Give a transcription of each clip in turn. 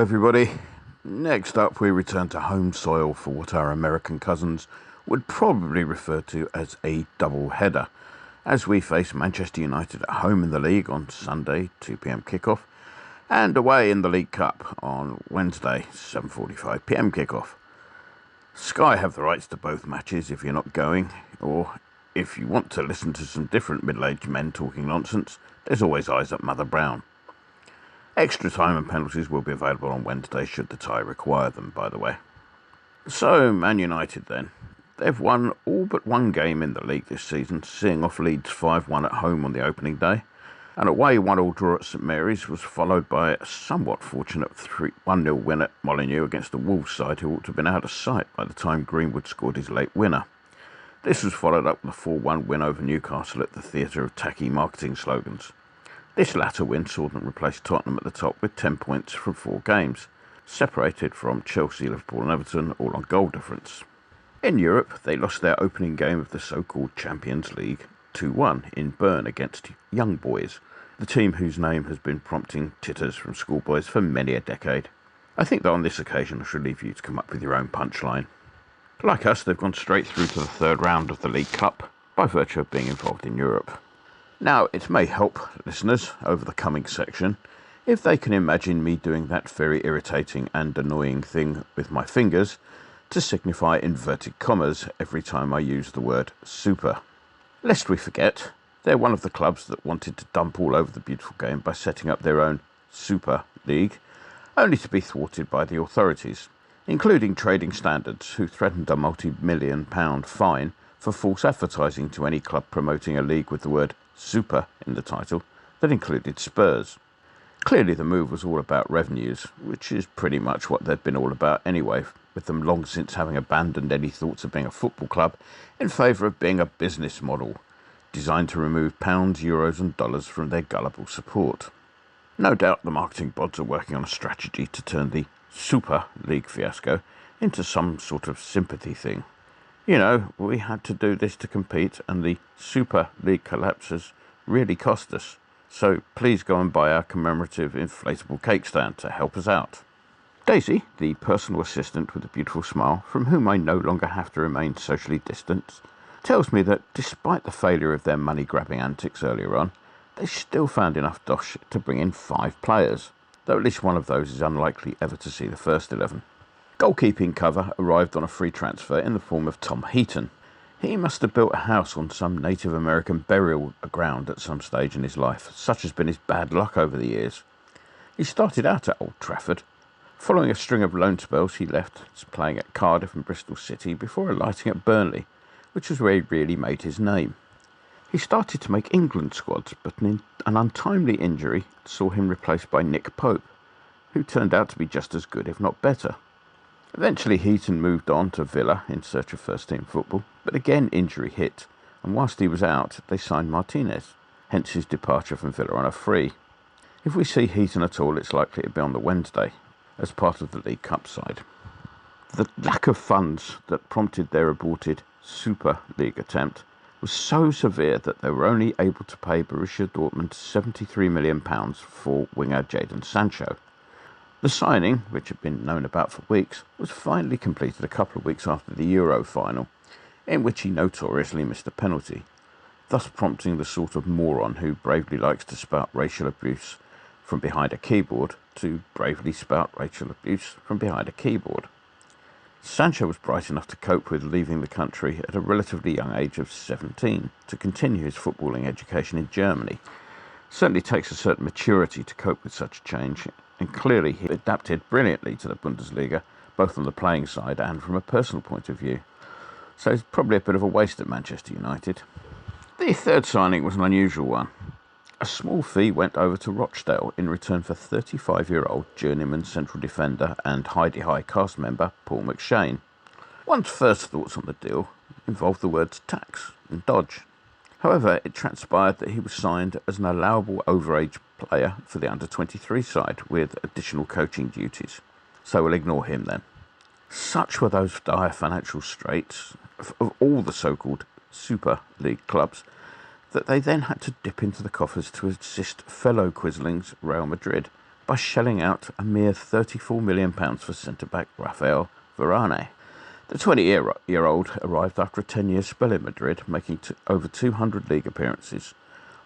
everybody. Next up, we return to home soil for what our American cousins would probably refer to as a double header, as we face Manchester United at home in the league on Sunday, 2 p.m. kickoff, and away in the League Cup on Wednesday, 7:45 p.m. kickoff. Sky have the rights to both matches if you're not going, or if you want to listen to some different middle-aged men talking nonsense, there's always eyes at Mother Brown. Extra time and penalties will be available on Wednesday should the tie require them, by the way. So, Man United then. They've won all but one game in the league this season, seeing off Leeds 5-1 at home on the opening day. An away 1-1 draw at St Mary's was followed by a somewhat fortunate 1-0 win at Molineux against the Wolves side, who ought to have been out of sight by the time Greenwood scored his late winner. This was followed up with a 4-1 win over Newcastle at the theatre of tacky marketing slogans. This latter win saw them replace Tottenham at the top with 10 points from 4 games, separated from Chelsea, Liverpool and Everton, all on goal difference. In Europe, they lost their opening game of the so-called Champions League 2-1 in Bern against Young Boys, the team whose name has been prompting titters from schoolboys for many a decade. I think that on this occasion I should leave you to come up with your own punchline. Like us, they've gone straight through to the third round of the League Cup by virtue of being involved in Europe. Now, it may help listeners over the coming section if they can imagine me doing that very irritating and annoying thing with my fingers to signify inverted commas every time I use the word super. Lest we forget, they're one of the clubs that wanted to dump all over the beautiful game by setting up their own Super League, only to be thwarted by the authorities, including Trading Standards, who threatened a multi-million-pound fine for false advertising to any club promoting a league with the word Super in the title that included Spurs. Clearly the move was all about revenues, which is pretty much what they've been all about anyway, with them long since having abandoned any thoughts of being a football club in favour of being a business model, designed to remove pounds, euros and dollars from their gullible support. No doubt the marketing bods are working on a strategy to turn the Super League fiasco into some sort of sympathy thing. You know, we had to do this to compete, and the Super League collapse has really cost us. So please go and buy our commemorative inflatable cake stand to help us out. Daisy, the personal assistant with a beautiful smile, from whom I no longer have to remain socially distanced, tells me that despite the failure of their money-grabbing antics earlier on, they still found enough dosh to bring in 5 players, though at least one of those is unlikely ever to see the first 11. Goalkeeping cover arrived on a free transfer in the form of Tom Heaton. He must have built a house on some Native American burial ground at some stage in his life, such has been his bad luck over the years. He started out at Old Trafford. Following a string of loan spells, he left playing at Cardiff and Bristol City before alighting at Burnley, which was where he really made his name. He started to make England squads, but an untimely injury saw him replaced by Nick Pope, who turned out to be just as good, if not better. Eventually Heaton moved on to Villa in search of first-team football, but again injury hit, and whilst he was out, they signed Martinez, hence his departure from Villa on a free. If we see Heaton at all, it's likely to be on the Wednesday, as part of the League Cup side. The lack of funds that prompted their aborted Super League attempt was so severe that they were only able to pay Borussia Dortmund £73 million for winger Jadon Sancho. The signing, which had been known about for weeks, was finally completed a couple of weeks after the Euro final, in which he notoriously missed a penalty, thus prompting the sort of moron who bravely likes to spout racial abuse from behind a keyboard to bravely spout racial abuse from behind a keyboard. Sancho was bright enough to cope with leaving the country at a relatively young age of 17 to continue his footballing education in Germany. It certainly takes a certain maturity to cope with such change, and clearly he adapted brilliantly to the Bundesliga, both on the playing side and from a personal point of view. So it's probably a bit of a waste at Manchester United. The third signing was an unusual one. A small fee went over to Rochdale in return for 35-year-old journeyman central defender and Heidi High cast member Paul McShane. One's first thoughts on the deal involved the words tax and dodge. However, it transpired that he was signed as an allowable overage player for the under-23 side with additional coaching duties. So we'll ignore him then. Such were those dire financial straits of all the so-called Super League clubs that they then had to dip into the coffers to assist fellow quislings Real Madrid, by shelling out a mere £34 million for centre-back Rafael Varane. The 20-year-old arrived after a 10-year spell in Madrid, making over 200 league appearances,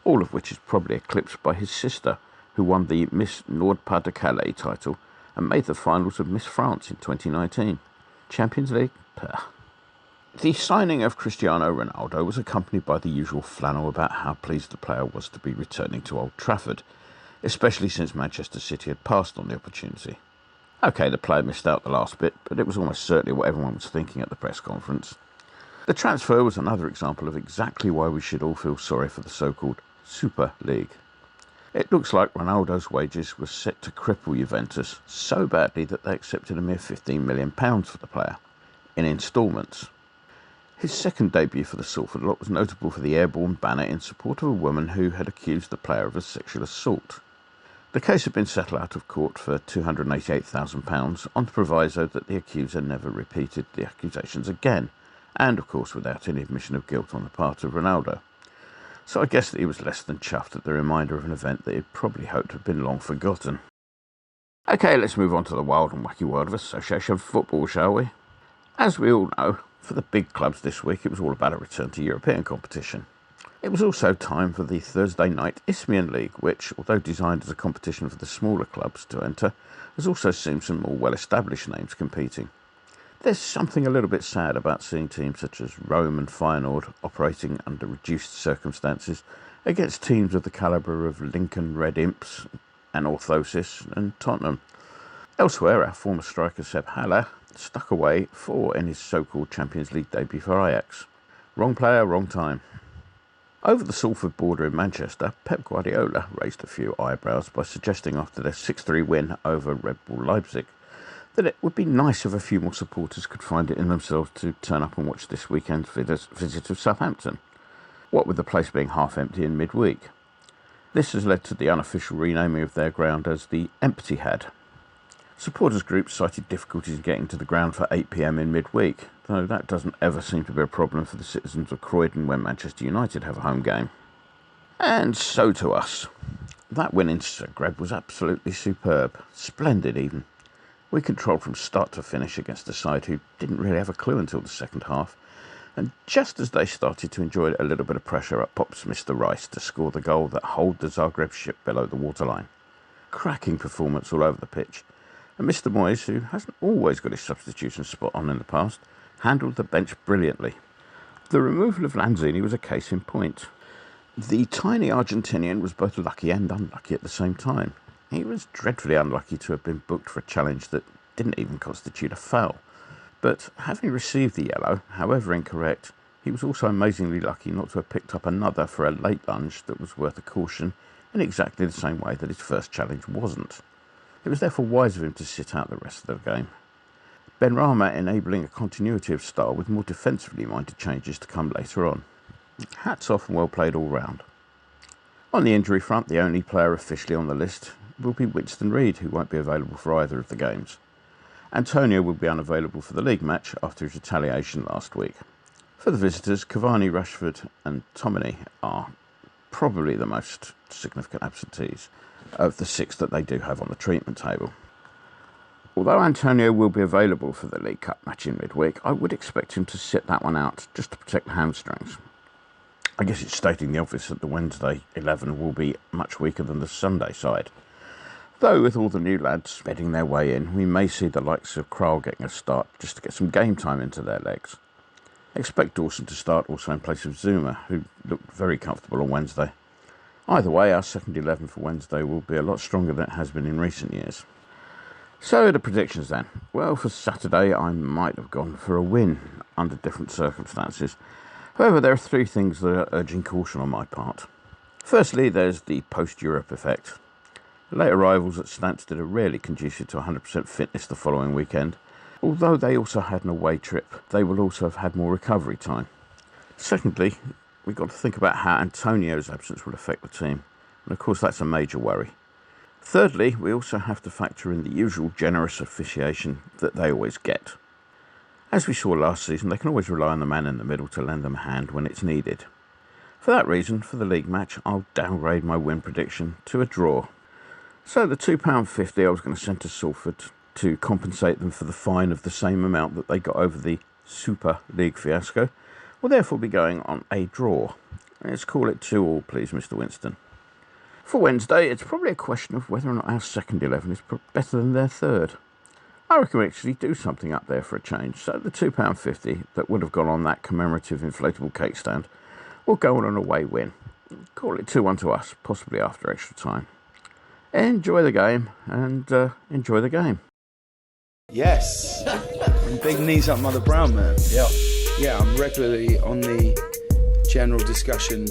all of which is probably eclipsed by his sister, who won the Miss Nord-Pas-de-Calais title and made the finals of Miss France in 2019. Champions League? Pah. The signing of Cristiano Ronaldo was accompanied by the usual flannel about how pleased the player was to be returning to Old Trafford, especially since Manchester City had passed on the opportunity. OK, the player missed out the last bit, but it was almost certainly what everyone was thinking at the press conference. The transfer was another example of exactly why we should all feel sorry for the so-called Super League. It looks like Ronaldo's wages were set to cripple Juventus so badly that they accepted a mere £15 million for the player, in instalments. His second debut for the Salford lot was notable for the airborne banner in support of a woman who had accused the player of a sexual assault. The case had been settled out of court for £288,000 on the proviso that the accuser never repeated the accusations again, and of course without any admission of guilt on the part of Ronaldo. So I guess that he was less than chuffed at the reminder of an event that he'd probably hoped had been long forgotten. OK, let's move on to the wild and wacky world of association football, shall we? As we all know, for the big clubs this week it was all about a return to European competition. It was also time for the Thursday night Isthmian League, which, although designed as a competition for the smaller clubs to enter, has also seen some more well-established names competing. There's something a little bit sad about seeing teams such as Rome and Feyenoord operating under reduced circumstances against teams of the calibre of Lincoln Red Imps and Orthosis and Tottenham. Elsewhere, our former striker Seb Haller stuck away 4 in his so-called Champions League debut for Ajax. Wrong player, wrong time. Over the Salford border in Manchester, Pep Guardiola raised a few eyebrows by suggesting after their 6-3 win over Red Bull Leipzig that it would be nice if a few more supporters could find it in themselves to turn up and watch this weekend's visit of Southampton, what with the place being half empty in midweek. This has led to the unofficial renaming of their ground as the Empty Had. Supporters groups cited difficulties in getting to the ground for 8 p.m. in midweek, though that doesn't ever seem to be a problem for the citizens of Croydon when Manchester United have a home game. And so to us. That win in Zagreb was absolutely superb, splendid even. We controlled from start to finish against a side who didn't really have a clue until the second half, and just as they started to enjoy a little bit of pressure, up pops Mr. Rice to score the goal that holed the Zagreb ship below the waterline. Cracking performance all over the pitch, and Mr. Moyes, who hasn't always got his substitution spot on in the past, handled the bench brilliantly. The removal of Lanzini was a case in point. The tiny Argentinian was both lucky and unlucky at the same time. He was dreadfully unlucky to have been booked for a challenge that didn't even constitute a foul. But having received the yellow, however incorrect, he was also amazingly lucky not to have picked up another for a late lunge that was worth a caution in exactly the same way that his first challenge wasn't. It was therefore wise of him to sit out the rest of the game. Benrahma enabling a continuity of style with more defensively minded changes to come later on. Hats off and well played all round. On the injury front, the only player officially on the list will be Winston Reid, who won't be available for either of the games. Antonio will be unavailable for the league match after his retaliation last week. For the visitors, Cavani, Rashford and Tomine are probably the most significant absentees of the 6 that they do have on the treatment table. Although Antonio will be available for the League Cup match in midweek, I would expect him to sit that one out just to protect the hamstrings. I guess it's stating the obvious that the Wednesday 11 will be much weaker than the Sunday side. Though with all the new lads bedding their way in, we may see the likes of Kral getting a start just to get some game time into their legs. Expect Dawson to start also in place of Zuma, who looked very comfortable on Wednesday. Either way, our second 11 for Wednesday will be a lot stronger than it has been in recent years. So the predictions then. Well, for Saturday I might have gone for a win under different circumstances. However, there are 3 things that are urging caution on my part. Firstly, there's the post-Europe effect. Late arrivals at Stansted are rarely conducive to 100% fitness the following weekend. Although they also had an away trip, they will also have had more recovery time. Secondly, we've got to think about how Antonio's absence will affect the team, and of course that's a major worry. Thirdly, we also have to factor in the usual generous officiation that they always get. As we saw last season, they can always rely on the man in the middle to lend them a hand when it's needed. For that reason, for the league match, I'll downgrade my win prediction to a draw. So the £2.50 I was going to send to Salford to compensate them for the fine of the same amount that they got over the Super League fiasco will therefore be going on a draw. Let's call it 2-2, please, Mr. Winston. For Wednesday, it's probably a question of whether or not our second 11 is better than their third. I reckon we actually do something up there for a change. So the £2.50 that would have gone on that commemorative inflatable cake stand will go on an away win. Call it 2-1 to us, possibly after extra time. Enjoy the game, and enjoy the game. Yes. And big knees up Mother Brown, man. Yeah. Yeah, I'm regularly on the general discussion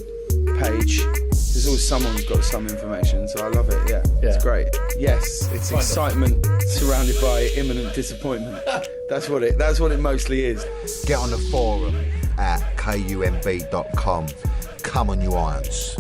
page. There's always someone who's got some information, so I love it. Yeah. It's great. Yes, it's excitement surrounded by imminent disappointment. That's what it mostly is. Get on the forum at kumb.com. Come on, you irons.